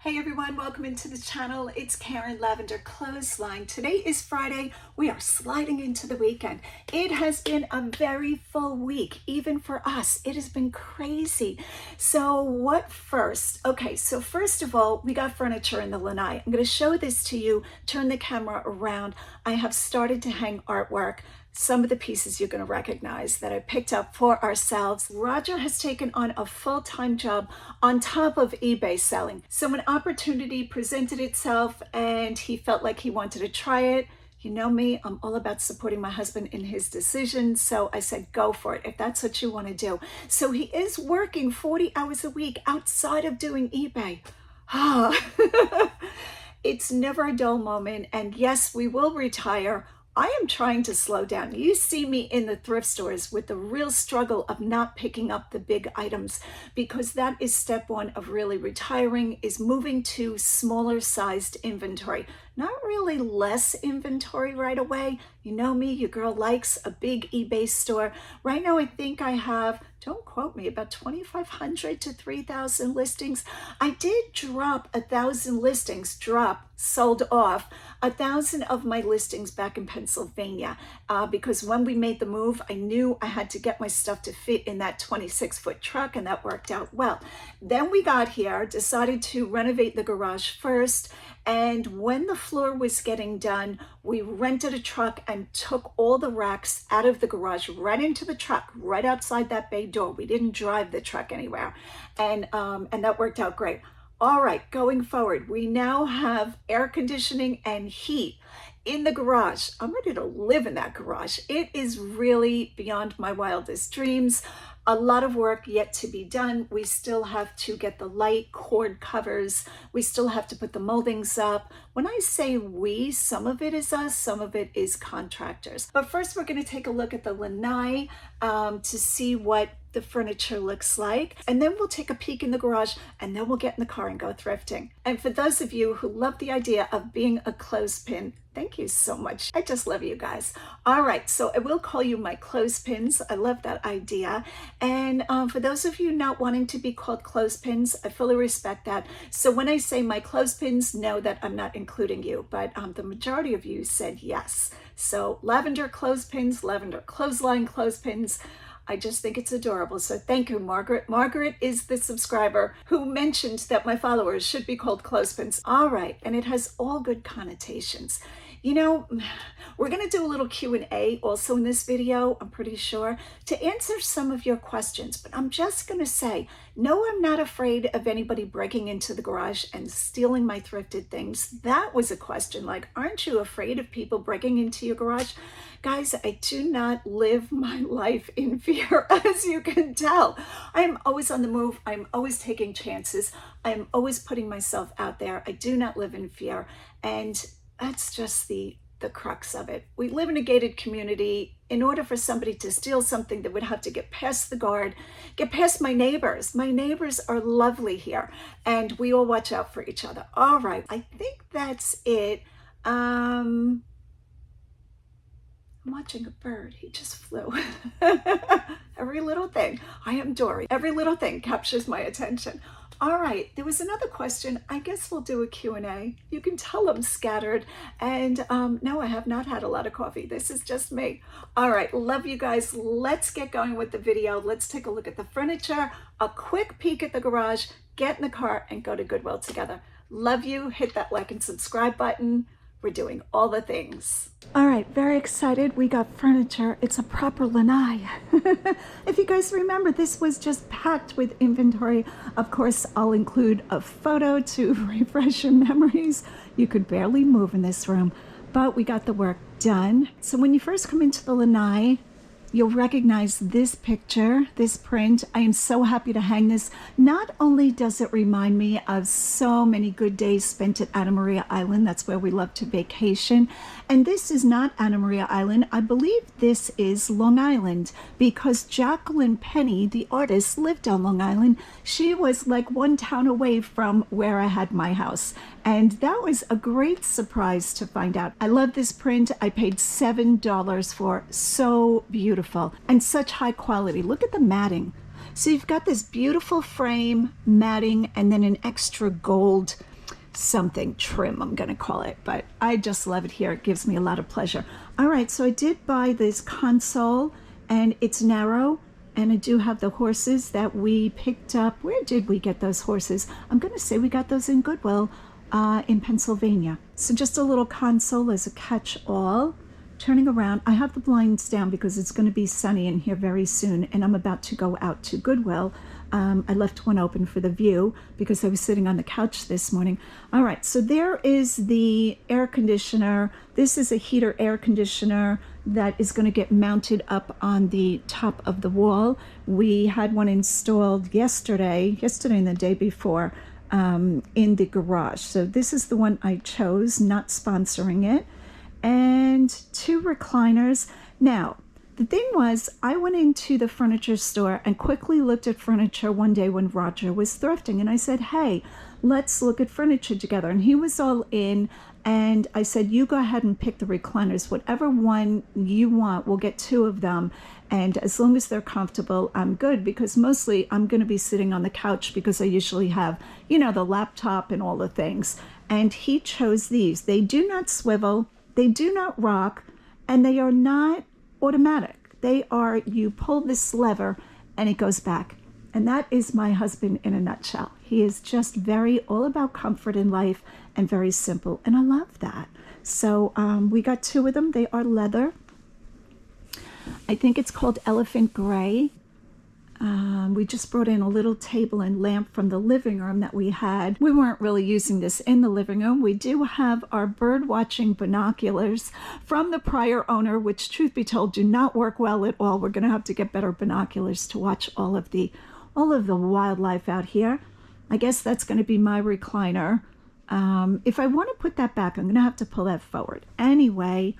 Hey everyone, welcome into the channel. It's Karen Lavender Clothesline. Today is Friday. We are sliding into the weekend. It has been a very full week, even for us. It has been crazy. So what first? Okay, so first of all, we got furniture in the lanai. I'm going to show this to you, turn the camera around. I have started to hang artwork. Some of the pieces you're going to recognize that I picked up for ourselves. Roger has taken on a full-time job on top of eBay selling. So an opportunity presented itself and he felt like he wanted to try it. You know me, I'm all about supporting my husband in his decisions. So I said, go for it if that's what you want to do. So he is working 40 hours a week outside of doing eBay. It's never a dull moment. And yes, we will retire. I am trying to slow down. You see me in the thrift stores with the real struggle of not picking up the big items, because that is step one of really retiring, is moving to smaller sized inventory. Not really less inventory right away. You know me, your girl likes a big eBay store. Right now I think I have, don't quote me, about 2,500 to 3,000 listings. I did drop 1,000 listings, sold off 1,000 of my listings back in Pennsylvania because when we made the move, I knew I had to get my stuff to fit in that 26-foot truck, and that worked out well. Then we got here, decided to renovate the garage first, and when the floor was getting done, we rented a truck and took all the racks out of the garage right into the truck, right outside that bay door. We didn't drive the truck anywhere, and that worked out great. All right, going forward, we now have air conditioning and heat in the garage. I'm ready to live in that garage. It is really beyond my wildest dreams. A lot of work yet to be done. We still have to get the light cord covers. We still have to put the moldings up. When I say we, some of it is us, some of it is contractors. But first we're going to take a look at the lanai to see what the furniture looks like, and then we'll take a peek in the garage, and then we'll get in the car and go thrifting. And for those of you who love the idea of being a clothespin, thank you so much. I just love you guys. All right, so I will call you my clothespins. I love that idea. And for those of you not wanting to be called clothespins, I fully respect that. So when I say my clothespins, know that I'm not including you, but the majority of you said yes. So lavender clothespins, lavender clothesline clothespins. I just think it's adorable. So thank you, Margaret. Margaret is the subscriber who mentioned that my followers should be called clothespins. All right, and it has all good connotations. You know, we're going to do a little Q&A also in this video, I'm pretty sure, to answer some of your questions. But I'm just going to say, no, I'm not afraid of anybody breaking into the garage and stealing my thrifted things. That was a question, like, aren't you afraid of people breaking into your garage? Guys, I do not live my life in fear, as you can tell. I am always on the move. I'm always taking chances. I'm always putting myself out there. I do not live in fear. And that's just the crux of it. We live in a gated community. In order for somebody to steal something, they would have to get past the guard, get past my neighbors. My neighbors are lovely here, and we all watch out for each other. All right, I think that's it. I'm watching a bird. He just flew. Every little thing. I am Dory. Every little thing captures my attention. All right, there was another question. I guess we'll do a Q&A. You can tell I'm scattered. And no, I have not had a lot of coffee. This is just me. All right, love you guys. Let's get going with the video. Let's take a look at the furniture, a quick peek at the garage, get in the car, and go to Goodwill together. Love you. Hit that like and subscribe button. We're doing all the things. All right, very excited. We got furniture. It's a proper lanai. If you guys remember, this was just packed with inventory. Of course, I'll include a photo to refresh your memories. You could barely move in this room, but we got the work done. So when you first come into the lanai, you'll recognize this picture, this print. I am so happy to hang this. Not only does it remind me of so many good days spent at Anna Maria Island, that's where we love to vacation. And this is not Anna Maria Island. I believe this is Long Island, because Jacqueline Penny, the artist, lived on Long Island. She was like one town away from where I had my house. And that was a great surprise to find out. I love this print. I paid $7 for. So beautiful and such high quality. Look at the matting. So you've got this beautiful frame, matting, and then an extra gold something trim, I'm gonna call it, but I just love it here. It gives me a lot of pleasure. All right, so I did buy this console, and it's narrow, and I do have the horses that we picked up. Where did we get those horses? I'm gonna say we got those in Goodwill in Pennsylvania. So just a little console as a catch-all. Turning around, I have the blinds down because it's going to be sunny in here very soon, and I'm about to go out to Goodwill. I left one open for the view because I was sitting on the couch this morning. All right, so there is the air conditioner. This is a heater air conditioner that is going to get mounted up on the top of the wall. We had one installed yesterday and the day before in the garage. So this is the one I chose, not sponsoring it. And 2 recliners. Now, the thing was, I went into the furniture store and quickly looked at furniture one day when Roger was thrifting, and I said, hey, let's look at furniture together. And he was all in, and I said, you go ahead and pick the recliners. Whatever one you want, we'll get 2 of them. And as long as they're comfortable, I'm good, because mostly I'm going to be sitting on the couch because I usually have, you know, the laptop and all the things. And he chose these. They do not swivel. They do not rock, and they are not automatic. They are, you pull this lever and it goes back. And that is my husband in a nutshell. He is just very all about comfort in life and very simple. And I love that. So we got 2 of them. They are leather. I think it's called Elephant Gray. We just brought in a little table and lamp from the living room that we had. We weren't really using this in the living room. We do have our bird watching binoculars from the prior owner, which truth be told do not work well at all. We're going to have to get better binoculars to watch all of the wildlife out here. I guess that's going to be my recliner. If I want to put that back, I'm going to have to pull that forward. Anyway,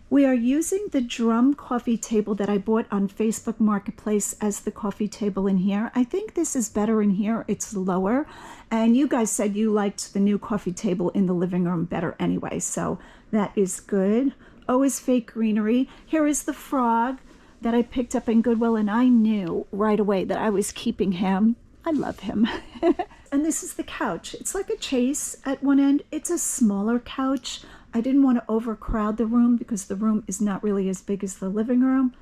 we are using the drum coffee table that I bought on Facebook Marketplace as the coffee table in here. I think this is better in here. It's lower. And you guys said you liked the new coffee table in the living room better anyway. So that is good. Always fake greenery. Here is the frog that I picked up in Goodwill, and I knew right away that I was keeping him. I love him. And this is the couch. It's like a chase at one end. It's a smaller couch. I didn't want to overcrowd the room because the room is not really as big as the living room.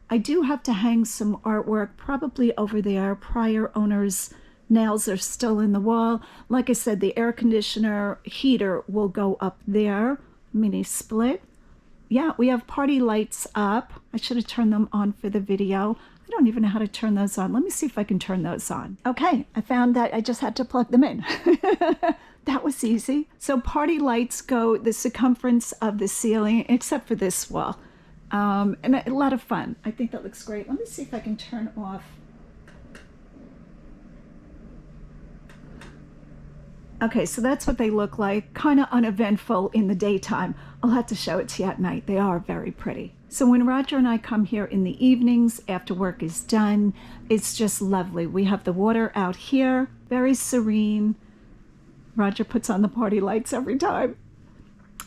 I do have to hang some artwork probably over there. Prior owner's nails are still in the wall. Like I said, the air conditioner heater will go up there. Mini split. Yeah, we have party lights up. I should have turned them on for the video. I don't even know how to turn those on. Let me see if I can turn those on. Okay, I found that I just had to plug them in. That was easy. So party lights go the circumference of the ceiling, except for this wall. And a lot of fun. I think that looks great. Let me see if I can turn off. Okay, so that's what they look like. Kind of uneventful in the daytime. I'll have to show it to you at night. They are very pretty. So when Roger and I come here in the evenings, after work is done, it's just lovely. We have the water out here, very serene. Roger puts on the party lights every time.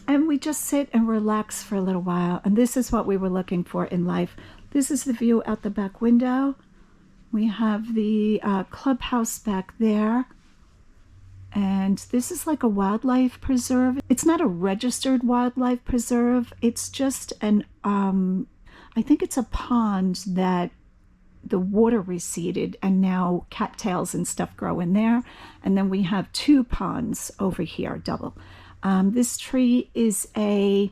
And we just sit and relax for a little while. And this is what we were looking for in life. This is the view out the back window. We have the clubhouse back there. And this is like a wildlife preserve. It's not a registered wildlife preserve. It's just an, I think it's a pond that the water receded and now cattails and stuff grow in there. And then we have 2 ponds over here, double. This tree is I'm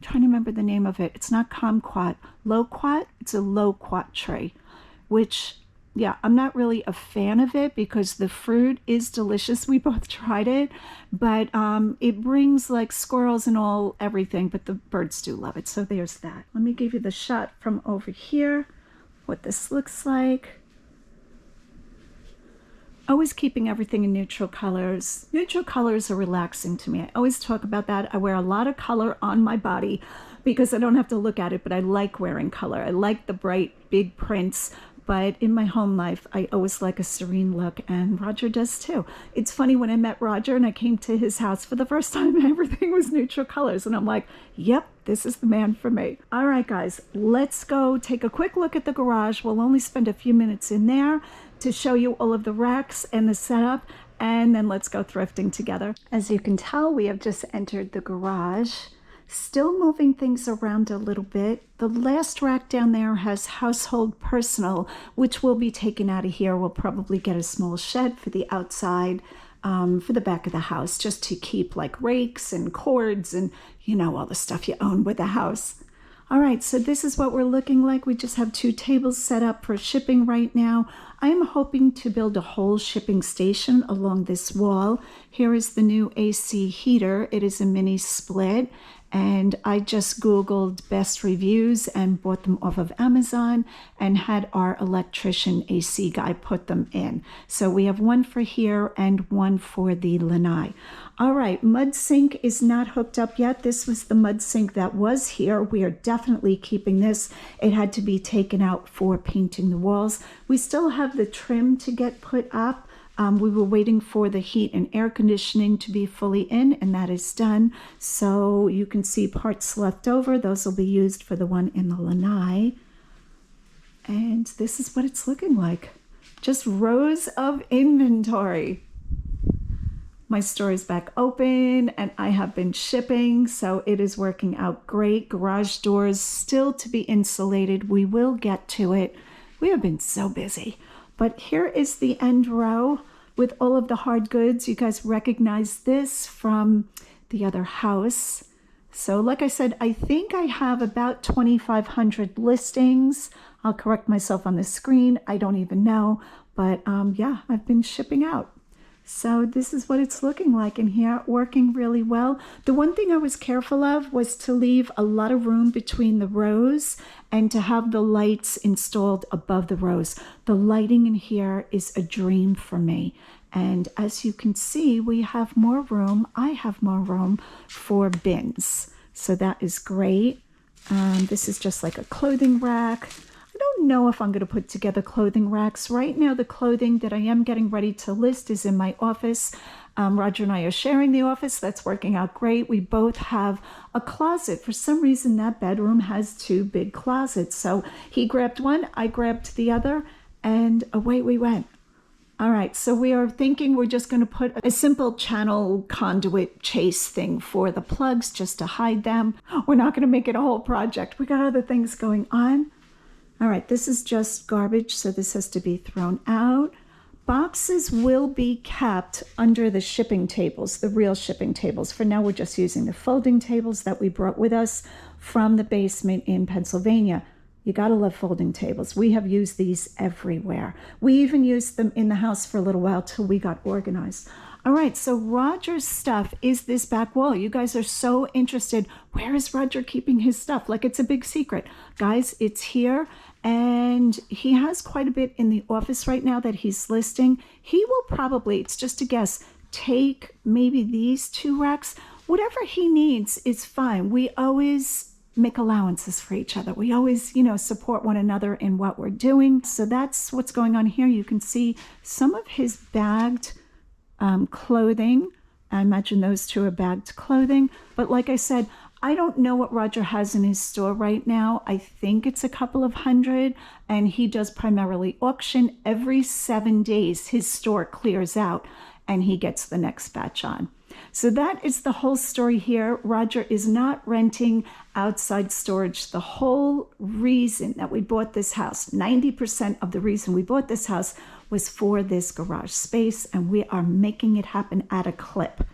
trying to remember the name of it. It's not kumquat, loquat. It's a loquat tree, which, yeah, I'm not really a fan of it because the fruit is delicious. We both tried it, but it brings like squirrels and all everything, but the birds do love it. So there's that. Let me give you the shot from over here, what this looks like. Always keeping everything in neutral colors. Neutral colors are relaxing to me. I always talk about that. I wear a lot of color on my body because I don't have to look at it, but I like wearing color. I like the bright, big prints. But in my home life, I always like a serene look, and Roger does too. It's funny, when I met Roger and I came to his house for the first time, everything was neutral colors, and I'm like, yep, this is the man for me. All right, guys, let's go take a quick look at the garage. We'll only spend a few minutes in there. to show you all of the racks and the setup, and then let's go thrifting together. As you can tell, we have just entered the garage. Still moving things around a little bit. The last rack down there has household personal, which will be taken out of here. We'll probably get a small shed for the outside, for the back of the house, just to keep like rakes and cords and, you know, all the stuff you own with the house. All right, so this is what we're looking like. We just have 2 tables set up for shipping right now. I'm hoping to build a whole shipping station along this wall. Here is the new AC heater. It is a mini split. And I just Googled best reviews and bought them off of Amazon and had our electrician AC guy put them in. So we have one for here and one for the lanai. All right, mud sink is not hooked up yet. This was the mud sink that was here. We are definitely keeping this. It had to be taken out for painting the walls. We still have the trim to get put up. We were waiting for the heat and air conditioning to be fully in, and that is done. So you can see parts left over. Those will be used for the one in the lanai. And this is what it's looking like. Just rows of inventory. My store is back open and I have been shipping, so it is working out great. Garage doors still to be insulated. We will get to it. We have been so busy. But here is the end row with all of the hard goods. You guys recognize this from the other house. So like I said, I think I have about 2,500 listings. I'll correct myself on the screen. I don't even know. But yeah, I've been shipping out. So this is what it's looking like in here, working really well. The one thing I was careful of was to leave a lot of room between the rows and to have the lights installed above the rows. The lighting in here is a dream for me. And as you can see, we have more room. I have more room for bins. So that is great. This is just like a clothing rack. I don't know if I'm going to put together clothing racks. Right now, the clothing that I am getting ready to list is in my office. Roger and I are sharing the office. That's working out great. We both have a closet. For some reason, that bedroom has 2 big closets. So he grabbed one, I grabbed the other, and away we went. All right, so we are thinking we're just going to put a simple channel conduit chase thing for the plugs just to hide them. We're not going to make it a whole project. We got other things going on. All right, this is just garbage, so this has to be thrown out. Boxes will be kept under the shipping tables, the real shipping tables. For now, we're just using the folding tables that we brought with us from the basement in Pennsylvania. You gotta love folding tables. We have used these everywhere. We even used them in the house for a little while till we got organized. All right, so Roger's stuff is this back wall. You guys are so interested. Where is Roger keeping his stuff? Like it's a big secret. Guys, it's here. And he has quite a bit in the office right now that he's listing. He will probably, it's just a guess, take maybe these 2 racks. Whatever he needs is fine. We always make allowances for each other. We always, you know, support one another in what we're doing. So that's what's going on here. You can see some of his bagged clothing. I imagine those 2 are bagged clothing. But like I said, I don't know what Roger has in his store right now. I think it's a couple of hundred, and he does primarily auction. Every 7 days, his store clears out and he gets the next batch on. So that is the whole story here. Roger is not renting outside storage. The whole reason that we bought this house, 90% of the reason we bought this house was for this garage space, and we are making it happen at a clip.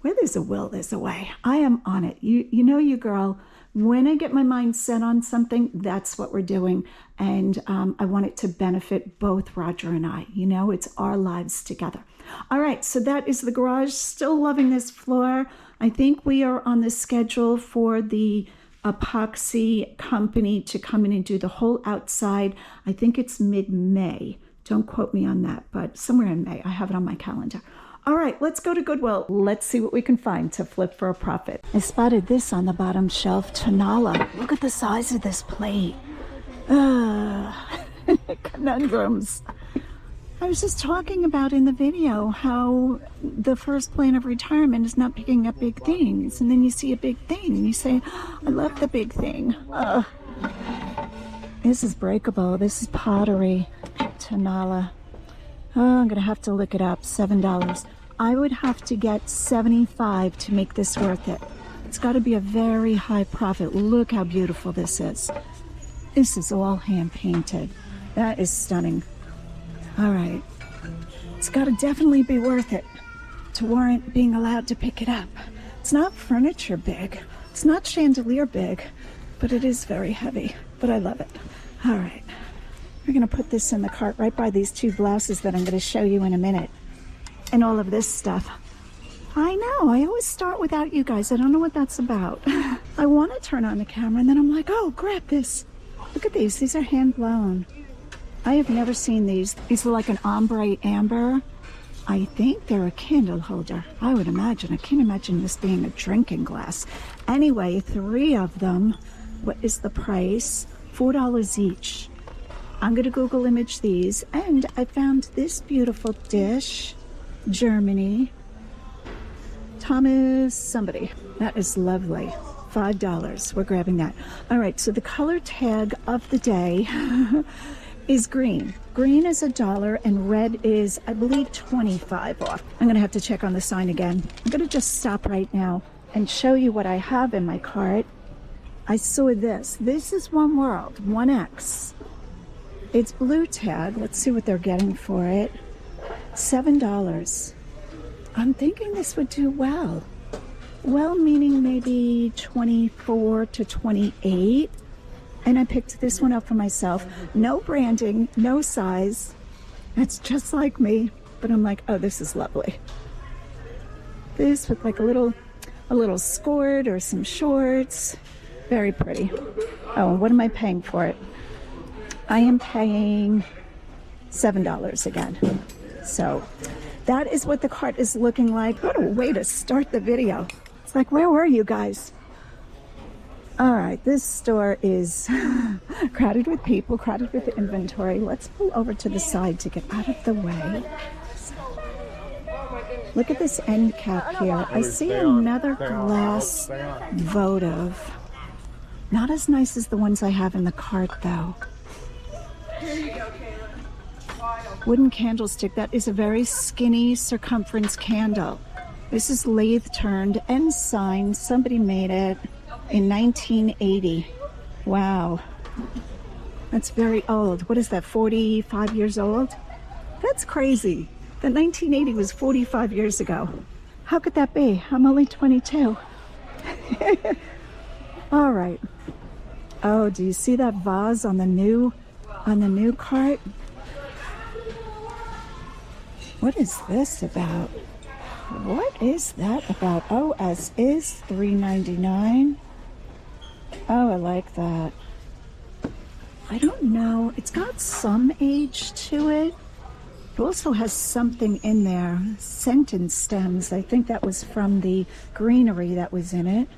Where there's a will, there's a way. I am on it. You know you, girl. When I get my mind set on something, that's what we're doing. And I want it to benefit both Roger and I. You know, it's our lives together. All right, so that is the garage. Still loving this floor. I think we are on the schedule for the epoxy company to come in and do the whole outside. I think it's mid-May. Don't quote me on that, but somewhere in May. I have it on my calendar. All right, let's go to Goodwill. Let's see what we can find to flip for a profit. I spotted this on the bottom shelf, Tonala. Look at the size of this plate. Conundrums. I was just talking about in the video how the first plan of retirement is not picking up big things. And then you see a big thing and you say, I love the big thing. This is breakable. This is Pottery, Tonala. Oh, I'm gonna have to look it up. $7. I would have to get 75 to make this worth it. It's got to be a very high profit. Look how beautiful this is. This is all hand painted. That is stunning. All right. It's got to definitely be worth it to warrant being allowed to pick it up. It's not furniture big. It's not chandelier big, but it is very heavy. But I love it. All right. We're going to put this in the cart right by these two blouses that I'm going to show you in a minute. And all of this stuff. I know, I always start without you guys. I don't know what that's about. I want to turn on the camera and then I'm like, oh, grab this. Look at these. These are hand blown. I have never seen these. These are like an ombre amber. I think they're a candle holder. I would imagine. I can't imagine this being a drinking glass. Anyway, 3 of them. What is the price? $4 each. I'm going to Google image these. And I found this beautiful dish. Germany. Thomas somebody. That is lovely. $5. We're grabbing that. All right, so the color tag of the day is green. Green is $1 and red is, I believe, 25 off. I'm gonna have to check on the sign again. I'm gonna just stop right now and show you what I have in my cart. I saw this. This is One World, 1X. It's blue tag. Let's see what they're getting for it. $7. I'm thinking this would do well. Well, meaning maybe 24 to 28. And I picked this one up for myself. No branding, no size. It's just like me. But I'm like, oh, this is lovely. This with like a little skirt or some shorts. Very pretty. Oh, and what am I paying for it? I am paying $7 again. So that is what the cart is looking like. What a way to start the video. It's like, where were you guys? All right, this store is crowded with people, crowded with inventory. Let's pull over to the side to get out of the way. Look at this end cap here. I see another glass votive. Not as nice as the ones I have in the cart, though. Wooden candlestick. That is a very skinny circumference candle. This is lathe turned and signed. Somebody made it in 1980. Wow. That's very old. What is that, 45 years old? That's crazy. That 1980 was 45 years ago. How could that be? I'm only 22. All right. Oh, do you see that vase on the new cart? What is this about? What is that about? Oh, as is $3.99. Oh, I like that. I don't know. It's got some age to it. It also has something in there. Sentence stems. I think that was from the greenery that was in it.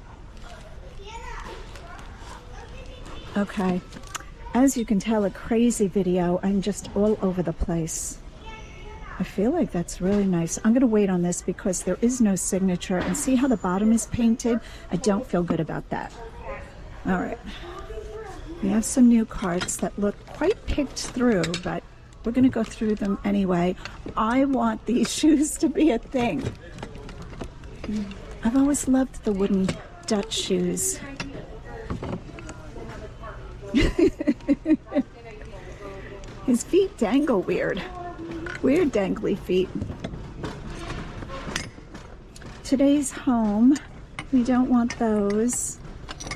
Okay. As you can tell, a crazy video. I'm just all over the place. I feel like that's really nice. I'm going to wait on this because there is no signature. And see how the bottom is painted? I don't feel good about that. All right. We have some new carts that look quite picked through, but we're going to go through them anyway. I want these shoes to be a thing. I've always loved the wooden Dutch shoes. His feet dangle weird. Weird dangly feet. Today's home, we don't want those.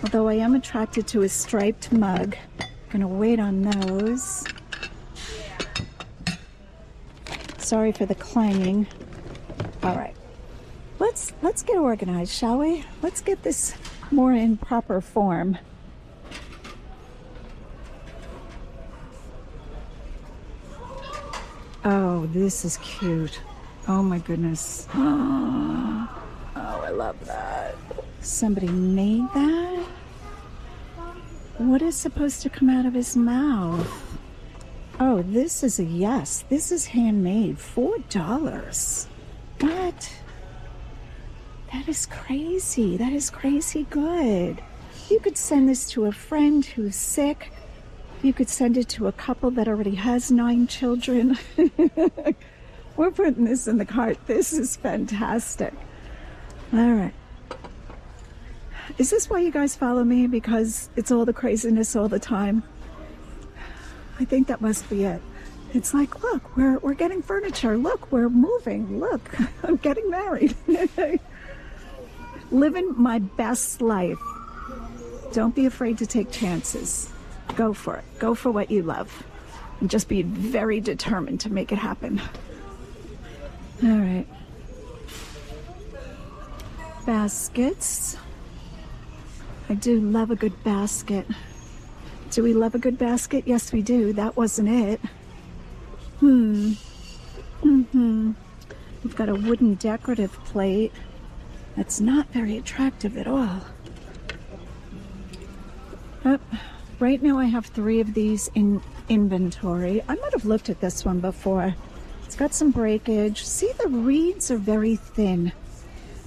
Although I am attracted to a striped mug. Gonna wait on those. Sorry for the clanging. All right, let's get organized, shall we? Let's get this more in proper form. Oh, this is cute. Oh my goodness. Oh, I love that. Somebody made that? What is supposed to come out of his mouth? Oh, this is a yes. This is handmade. $4. What? That is crazy. That is crazy good. You could send this to a friend who's sick. You could send it to a couple that already has 9 children. We're putting this in the cart. This is fantastic. All right. Is this why you guys follow me? Because it's all the craziness all the time? I think that must be it. It's like, look, we're getting furniture. Look, we're moving. Look, I'm getting married. Living my best life. Don't be afraid to take chances. Go for it. Go for what you love. And just be very determined to make it happen. All right. Baskets. I do love a good basket. Do we love a good basket? Yes, we do. That wasn't it. We've got a wooden decorative plate. That's not very attractive at all. Right now I have 3 of these in inventory. I might have looked at this one before. It's got some breakage. See, the reeds are very thin.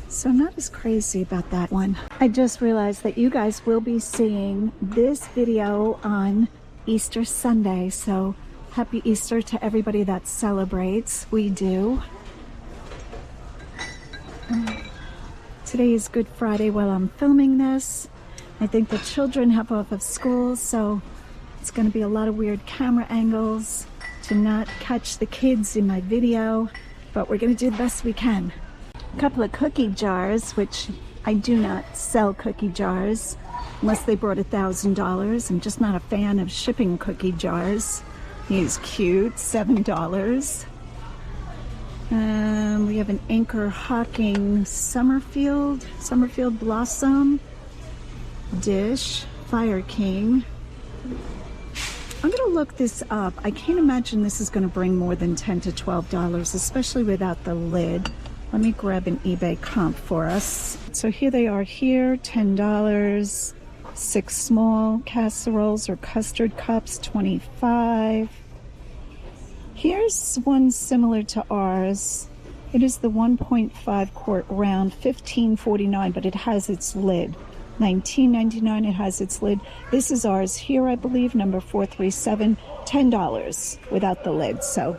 So I'm not as crazy about that one. I just realized that you guys will be seeing this video on Easter Sunday. So happy Easter to everybody that celebrates. We do. Today is Good Friday while I'm filming this. I think the children have off of school, so it's going to be a lot of weird camera angles to not catch the kids in my video, but we're going to do the best we can. A couple of cookie jars, which I do not sell cookie jars unless they brought $1,000. I'm just not a fan of shipping cookie jars. He's cute, $7. We have an Anchor Hawking Summerfield Blossom dish, Fire King. I'm gonna look this up. I can't imagine this is gonna bring more than $10 to $12, especially without the lid. Let me grab an eBay comp for us. So here they are here, $10. 6 small casseroles or custard cups, $25. Here's one similar to ours. It is the 1.5 quart round, $15.49, but it has its lid. $19.99, it has its lid. This is ours here, I believe, number 437, $10 without the lid. So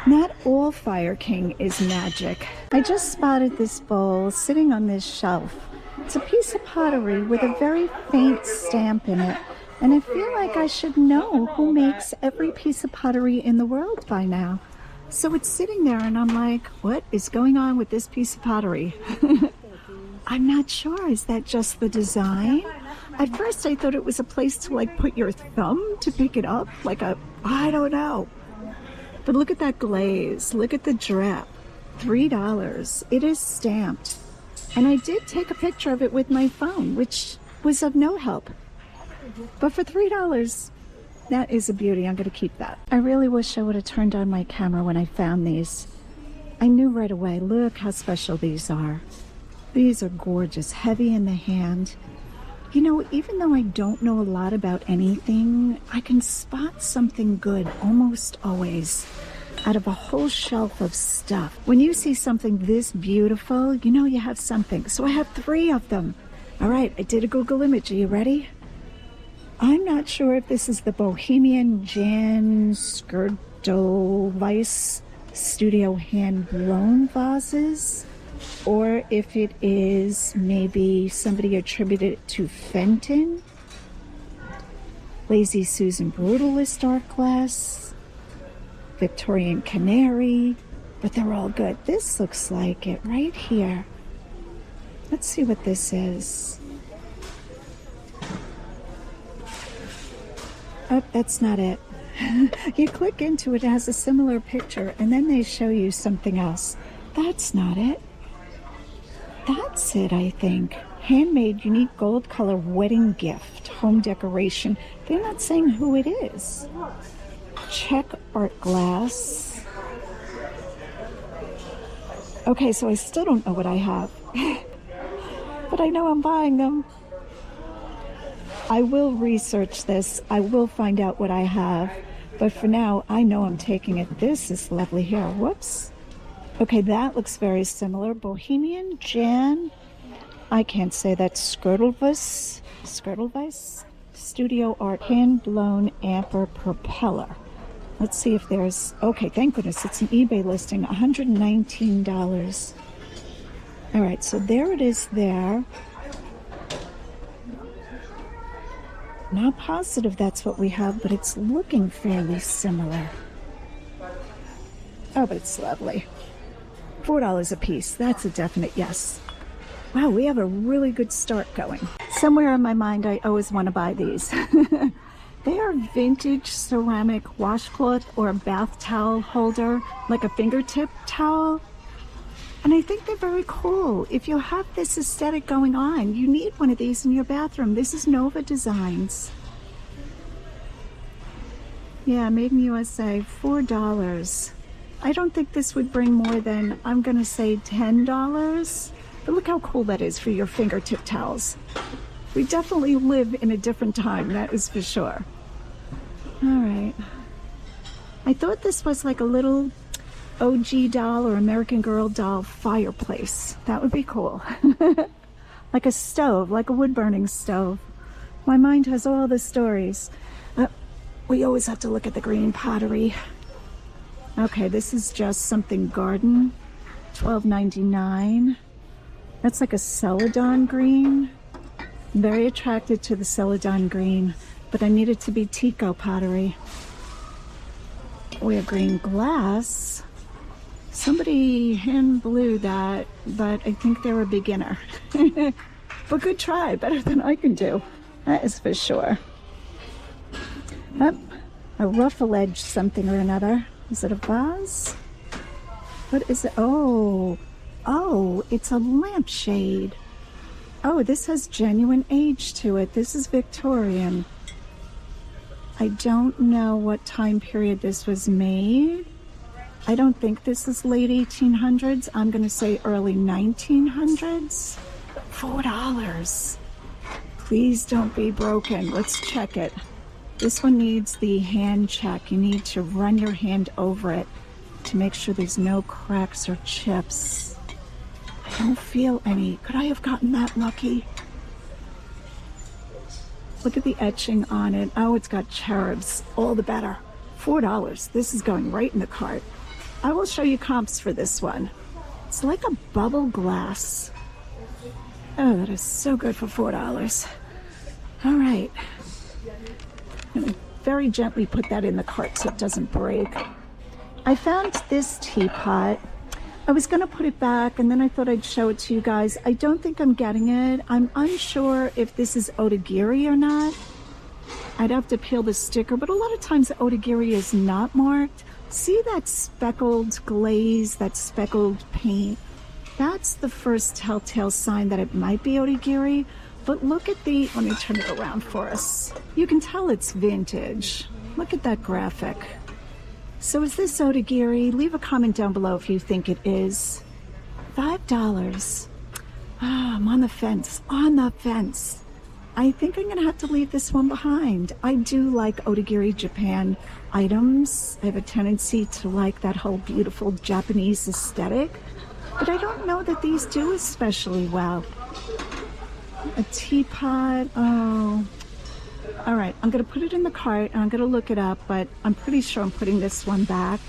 not all Fire King is magic. I just spotted this bowl sitting on this shelf. It's a piece of pottery with a very faint stamp in it. And I feel like I should know who makes every piece of pottery in the world by now. So it's sitting there and I'm like, what is going on with this piece of pottery? I'm not sure. Is that just the design? At first I thought it was a place to like put your thumb to pick it up. Like I don't know. But look at that glaze. Look at the drip. $3. It is stamped. And I did take a picture of it with my phone, which was of no help. But for $3, that is a beauty. I'm going to keep that. I really wish I would have turned on my camera when I found these. I knew right away, look how special these are. These are gorgeous, heavy in the hand. You know, even though I don't know a lot about anything, I can spot something good almost always out of a whole shelf of stuff. When you see something this beautiful, you know you have something. So I have 3 of them. All right, I did a Google image. Are you ready? I'm not sure if this is the Bohemian Jan Skirdelweiss Studio hand blown vases, or if it is maybe somebody attributed it to Fenton. Lazy Susan Brutalist art glass, Victorian Canary, but they're all good. This looks like it right here. Let's see what this is. Oh, that's not it. You click into it, it has a similar picture, and then they show you something else. That's not it. That's it, I think. Handmade, unique gold color wedding gift, home decoration. They're not saying who it is. Check art glass. Okay, so I still don't know what I have. But I know I'm buying them. I will research this. I will find out what I have. But for now, I know I'm taking it. This is lovely here. Whoops. Okay, that looks very similar. Bohemian Jan. I can't say that. Skirdelweiss. Studio Art hand-blown amber propeller. Let's see if there's... Okay, thank goodness, it's an eBay listing, $119. All right, so there it is there. Not positive that's what we have, but it's looking fairly similar. Oh, but it's lovely. $4 a piece. That's a definite yes. Wow, we have a really good start going. Somewhere in my mind, I always want to buy these. They are vintage ceramic washcloth or a bath towel holder, like a fingertip towel. And I think they're very cool. If you have this aesthetic going on, you need one of these in your bathroom. This is Nova Designs. Yeah, made in USA, $4. I don't think this would bring more than, I'm gonna say $10. But look how cool that is for your fingertip towels. We definitely live in a different time, that is for sure. All right. I thought this was like a little OG doll or American Girl doll fireplace. That would be cool. Like a stove, like a wood-burning stove. My mind has all the stories. We always have to look at the green pottery. Okay, this is just something garden, $12.99. That's like a celadon green. I'm very attracted to the celadon green, but I need it to be Tico pottery. We have green glass. Somebody hand blew that, but I think they're a beginner. But good try, better than I can do. That is for sure. A ruffle edge something or another. Is it a vase? What is it? Oh, it's a lampshade. Oh, this has genuine age to it. This is Victorian. I don't know what time period this was made. I don't think this is late 1800s. I'm going to say early 1900s. $4. Please don't be broken. Let's check it. This one needs the hand check. You need to run your hand over it to make sure there's no cracks or chips. I don't feel any. Could I have gotten that lucky? Look at the etching on it. Oh, it's got cherubs. All the better. $4. This is going right in the cart. I will show you comps for this one. It's like a bubble glass. Oh, that is so good for $4. All right. I'm going to very gently put that in the cart so it doesn't break. I found this teapot. I was going to put it back and then I thought I'd show it to you guys. I don't think I'm getting it. I'm unsure if this is Otagiri or not. I'd have to peel the sticker, but a lot of times the Otagiri is not marked. See that speckled glaze, that speckled paint? That's the first telltale sign that it might be Otagiri. But look at the, let me turn it around for us. You can tell it's vintage. Look at that graphic. So is this Otagiri? Leave a comment down below if you think it is. $5. Ah, I'm on the fence, I think I'm gonna have to leave this one behind. I do like Otagiri Japan items. I have a tendency to like that whole beautiful Japanese aesthetic, but I don't know that these do especially well. A teapot, oh. All right, I'm gonna put it in the cart and I'm gonna look it up, but I'm pretty sure I'm putting this one back.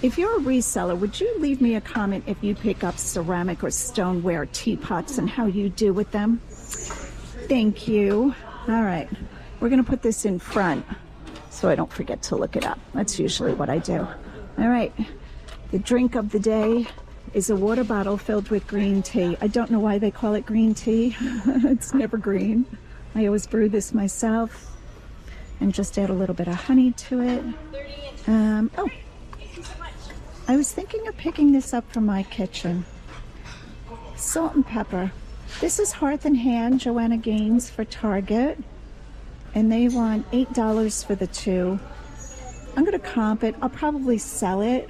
If you're a reseller, would you leave me a comment if you pick up ceramic or stoneware teapots and how you do with them? Thank you. All right, we're gonna put this in front so I don't forget to look it up. That's usually what I do. All right, the drink of the day is a water bottle filled with green tea. I don't know why they call it green tea. It's never green. I always brew this myself and just add a little bit of honey to it. Oh, I was thinking of picking this up from my kitchen. Salt and pepper. This is Hearth and Hand, Joanna Gaines for Target. And they want $8 for the two. I'm gonna comp it. I'll probably sell it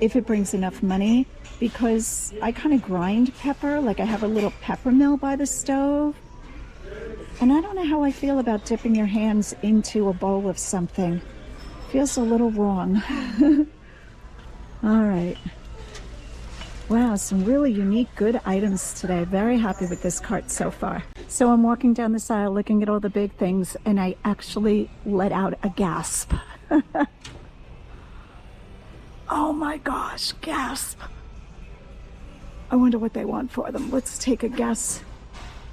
if it brings enough money because I kind of grind pepper, like I have a little pepper mill by the stove. And I don't know how I feel about dipping your hands into a bowl of something. Feels a little wrong. All right. Wow, some really unique, good items today. Very happy with this cart so far. So I'm walking down this aisle looking at all the big things, and I actually let out a gasp. Oh my gosh, gasp. I wonder what they want for them. Let's take a guess.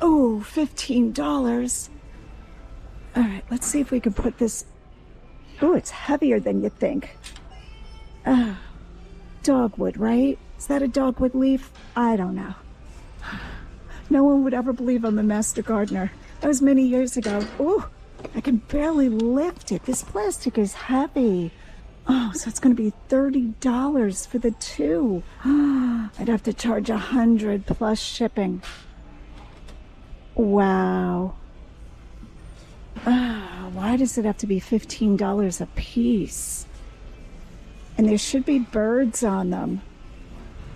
Oh, $15. All right, let's see if we can put this. Oh, it's heavier than you think. Dogwood, right? Is that a dogwood leaf? I don't know. No one would ever believe I'm a master gardener. That was many years ago. Oh, I can barely lift it. This plastic is heavy. Oh, so it's going to be $30 for the two. I'd have to charge $100 plus shipping. Wow. Why does it have to be $15 a piece? And there should be birds on them.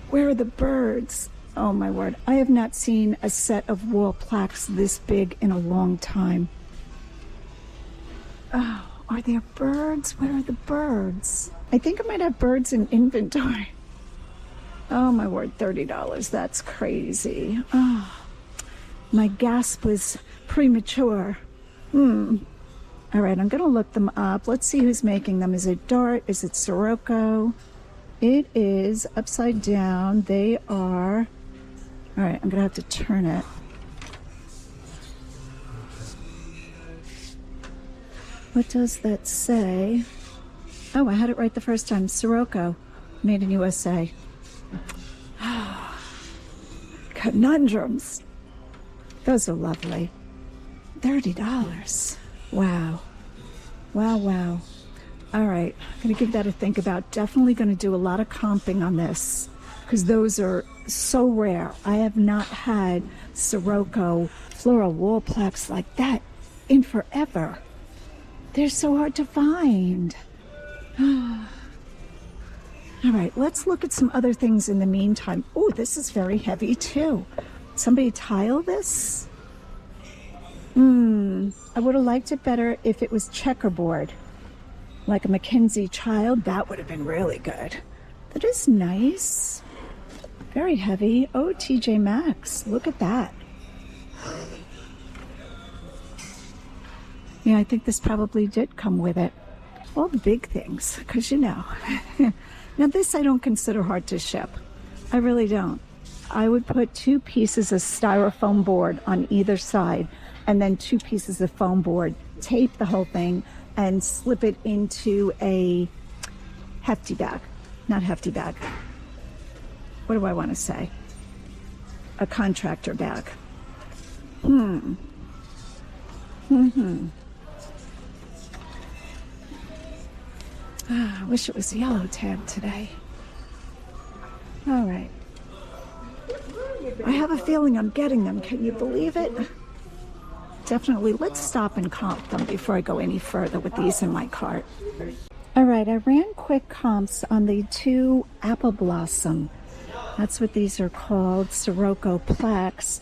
Where are the birds? Oh my word. I have not seen a set of wall plaques this big in a long time. Oh, are there birds? Where are the birds? I think I might have birds in inventory. Oh my word, $30. That's crazy. Oh, my gasp was premature. All right, I'm going to look them up. Let's see who's making them. Is it Dart? Is it Sirocco? It is upside down. They are... All right, I'm going to have to turn it. What does that say? Oh, I had it right the first time. Sirocco, made in USA. Conundrums. Those are lovely. $30. Wow. Wow, wow. All right, I'm going to give that a think about. Definitely going to do a lot of comping on this because those are so rare. I have not had Sirocco floral wall plaques like that in forever. They're so hard to find. All right, let's look at some other things in the meantime. Oh, this is very heavy too. Somebody tile this? I would have liked it better if it was checkerboard. Like a Mackenzie Child, that would have been really good. That is nice. Very heavy. Oh, TJ Maxx, look at that. Yeah, I think this probably did come with it. All the big things, because you know. Now this I don't consider hard to ship. I really don't. I would put 2 pieces of styrofoam board on either side and then 2 pieces of foam board, tape the whole thing, and slip it into a hefty bag. Not hefty bag. What do I want to say? A contractor bag. I wish it was yellow tab today. All right. I have a feeling I'm getting them. Can you believe it? Definitely. Let's stop and comp them before I go any further with these in my cart. All right, I ran quick comps on the 2 Apple Blossom. That's what these are called, Sirocco plaques.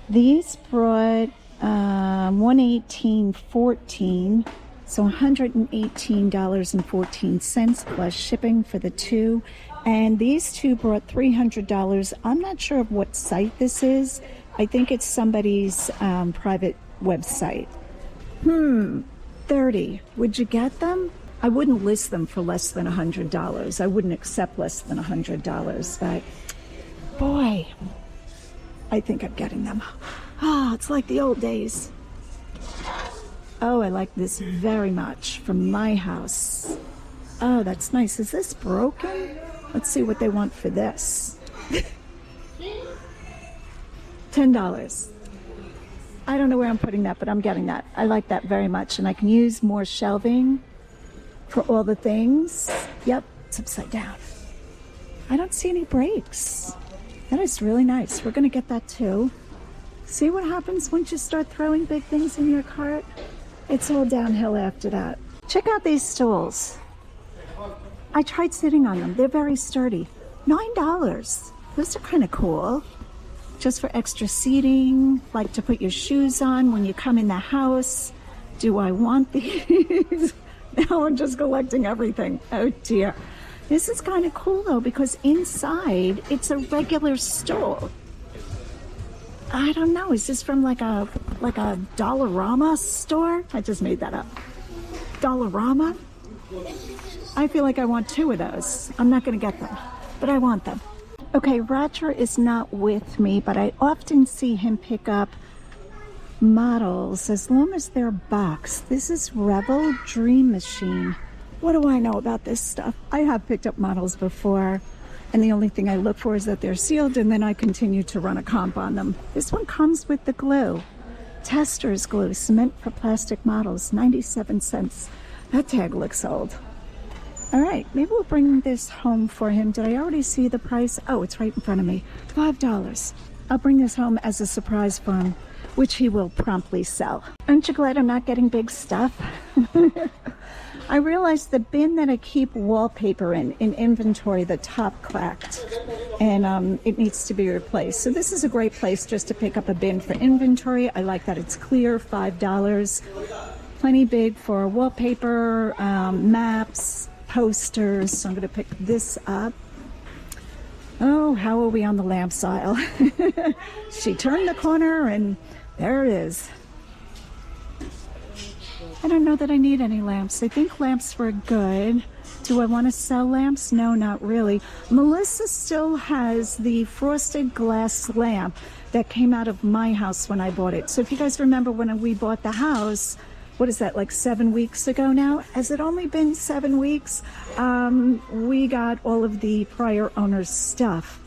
These brought $118.14, so $118.14 plus shipping for the 2. And these 2 brought $300. I'm not sure of what site this is. I think it's somebody's private website. $30. Would you get them? I wouldn't list them for less than $100. I wouldn't accept less than $100, but boy, I think I'm getting them. It's like the old days. Oh, I like this very much from my house. Oh, that's nice. Is this broken? Let's see what they want for this. $10. I don't know where I'm putting that, but I'm getting that. I like that very much, and I can use more shelving for all the things. Yep, it's upside down. I don't see any breaks. That is really nice. We're going to get that too. See what happens once you start throwing big things in your cart? It's all downhill after that. Check out these stools. I tried sitting on them. They're very sturdy. $9. Those are kind of cool. Just for extra seating, like to put your shoes on when you come in the house. Do I want these? Now I'm just collecting everything. Oh dear. This is kind of cool though, because inside it's a regular stool. I don't know, is this from like a Dollarama store? I just made that up. Dollarama? I feel like I want 2 of those. I'm not gonna get them, but I want them. Okay, Roger is not with me, but I often see him pick up models as long as they're boxed. This is Revel Dream Machine. What do I know about this stuff? I have picked up models before, and the only thing I look for is that they're sealed, and then I continue to run a comp on them. This one comes with the glue. Tester's glue, cement for plastic models, 97 cents. That tag looks old. All right, maybe we'll bring this home for him. Did I already see the price? Oh, it's right in front of me, $5. I'll bring this home as a surprise for him, which he will promptly sell. Aren't you glad I'm not getting big stuff? I realized the bin that I keep wallpaper in inventory, the top cracked, and it needs to be replaced. So this is a great place just to pick up a bin for inventory. I like that it's clear, $5. Plenty big for wallpaper, maps, posters. So I'm going to pick this up. Oh, how are we on the lamps aisle? She turned the corner and there it is. I don't know that I need any lamps. I think lamps were good. Do I want to sell lamps? No, not really. Mellissa still has the frosted glass lamp that came out of my house when I bought it. So if you guys remember when we bought the house, what is that, like 7 weeks ago now? Has it only been 7 weeks? We got all of the prior owner's stuff,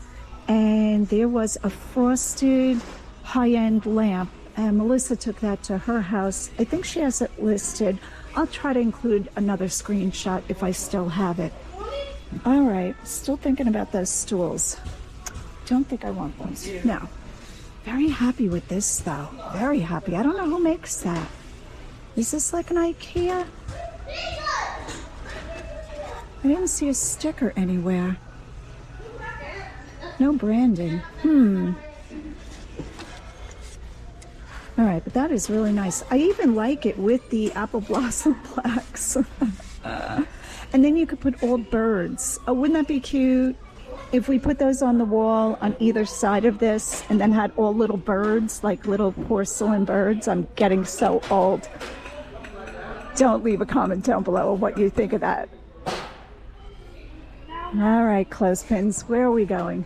and there was a frosted high-end lamp, and Mellissa took that to her house. I think she has it listed. I'll try to include another screenshot if I still have it. All right, still thinking about those stools. Don't think I want those. No. Very happy with this though. Very happy. I don't know who makes that. Is this like an IKEA? I didn't see a sticker anywhere. No branding. All right, but that is really nice. I even like it with the apple blossom plaques. And then you could put all birds. Oh, wouldn't that be cute? If we put those on the wall on either side of this and then had all little birds, like little porcelain birds. I'm getting so old. Don't leave a comment down below what you think of that. All right, clothespins, where are we going?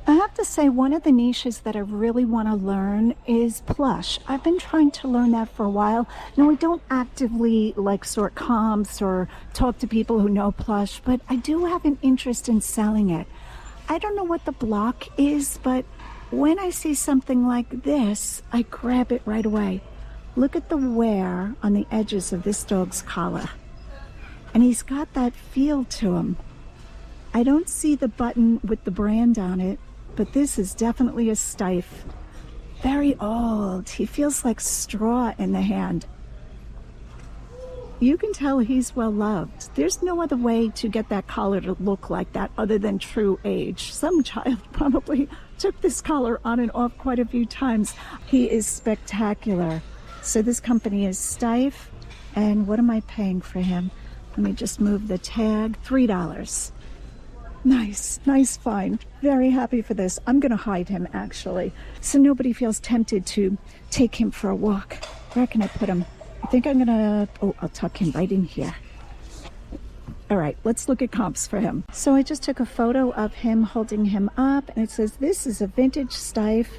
I have to say, one of the niches that I really want to learn is plush. I've been trying to learn that for a while. Now, I don't actively like sort comps or talk to people who know plush, but I do have an interest in selling it. I don't know what the block is, but when I see something like this, I grab it right away. Look at the wear on the edges of this dog's collar. And he's got that feel to him. I don't see the button with the brand on it, but this is definitely a stiff. Very old. He feels like straw in the hand. You can tell he's well loved. There's no other way to get that collar to look like that other than true age. Some child probably took this collar on and off quite a few times. He is spectacular. So this company is Stiff, and what am I paying for him? Let me just move the tag, $3. Nice, nice find. Very happy for this. I'm gonna hide him actually, so nobody feels tempted to take him for a walk. Where can I put him? I think I'm gonna, I'll tuck him right in here. All right, let's look at comps for him. So I just took a photo of him holding him up, and it says, this is a vintage Stiff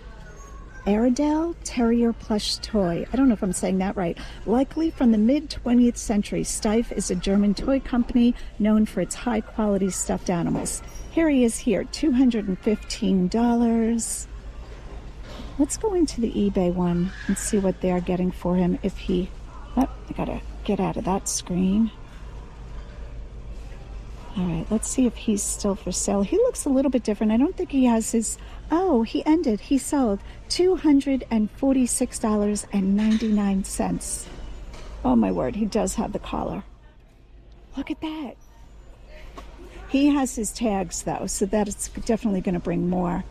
Airedale Terrier plush toy. I don't know if I'm saying that right. Likely from the mid-20th century, Stiff is a German toy company known for its high-quality stuffed animals. Here he is here, $215. Let's go into the eBay one and see what they're getting for him if he... Oh, I gotta get out of that screen. All right, let's see if he's still for sale. He looks a little bit different. I don't think he has his... Oh, he ended. He sold $246.99. Oh, my word. He does have the collar. Look at that. He has his tags, though, so that's definitely going to bring more.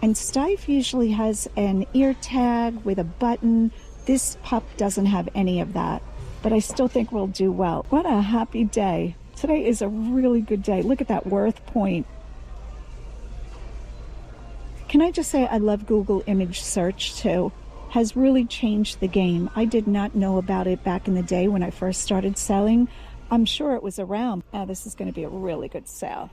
And Stiff usually has an ear tag with a button. This pup doesn't have any of that, but I still think we'll do well. What a happy day Today is a really good day. Look at that worth point. Can I just say I love Google image search too. Has really changed the game. I did not know about it back in the day when I first started selling. I'm sure it was around. This is going to be a really good sale.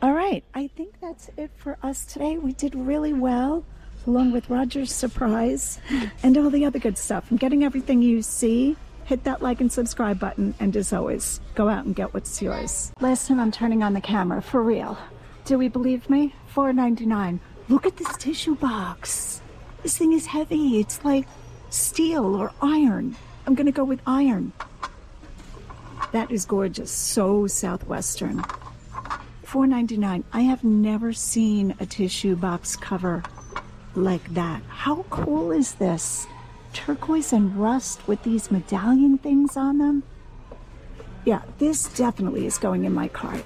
All right, I think that's it for us today. We did really well, along with Roger's surprise and all the other good stuff. I'm getting everything you see. Hit that like and subscribe button, and as always, go out and get what's yours. Last time I'm turning on the camera, for real. Do we believe me? $4.99. Look at this tissue box. This thing is heavy. It's like steel or iron. I'm gonna go with iron. That is gorgeous. So Southwestern. $4.99. I have never seen a tissue box cover like that. How cool is this? Turquoise and rust with these medallion things on them. Yeah, this definitely is going in my cart.